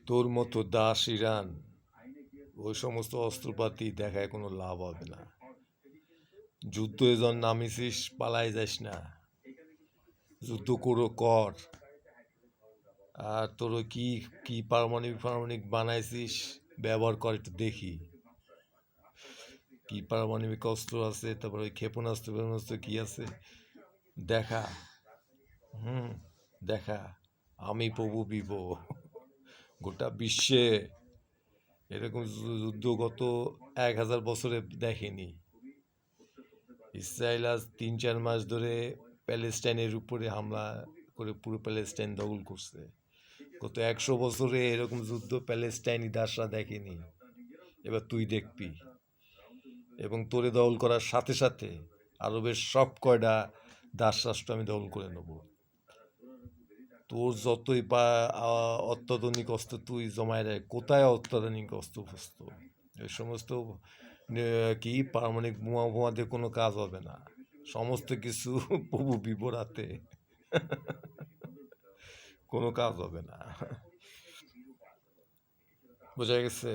তোর মতো দাস ইরান ওই সমস্ত অস্ত্রপাতি দেখায় কোনো লাভ হবে না। যুদ্ধে যখন নামিছিস পালাই যাস না, যুদ্ধ করো কর। আর তোর কি কি পারমাণবিক ফারমাণবিক বানাইছিস ব্যবহার কর, একটু দেখি কি পারমাণবিক অস্ত্র আছে, তারপর ওই ক্ষেপণাস্ত্র ক্ষেপণাস্ত্র কি আছে দেখা। হুম, দেখা। আমি প্রভু বিভ গোটা বিশ্বে এরকম যুদ্ধ গত 1000 বছরে দেখেনি। ইসরায়েল আজ 3-4 মাস ধরে প্যালেস্টাইনের উপরে হামলা করে পুরো প্যালেস্টাইন দখল করছে। গত 100 বছরে এরকম যুদ্ধ প্যালেস্টাইনি দাসরা দেখেনি। এবার তুই দেখবি, এবং তোরে দখল করার সাথে সাথে আরবের সব কয়টা দাস রাষ্ট্র আমি দখল করে নেব। তোর যতই অত্যাধুনিক অস্ত্র তুই জমায় রাখ, কোথায় অত্যাধুনিক অস্ত্র ফস্ত্র, এই সমস্ত কি পারমাণবিক বোমা বোমা দিয়ে কোনো কাজ হবে না। সমস্ত কিছু প্রভু বিবরাতে কোনো কাজ হবে না। বোঝা গেছে?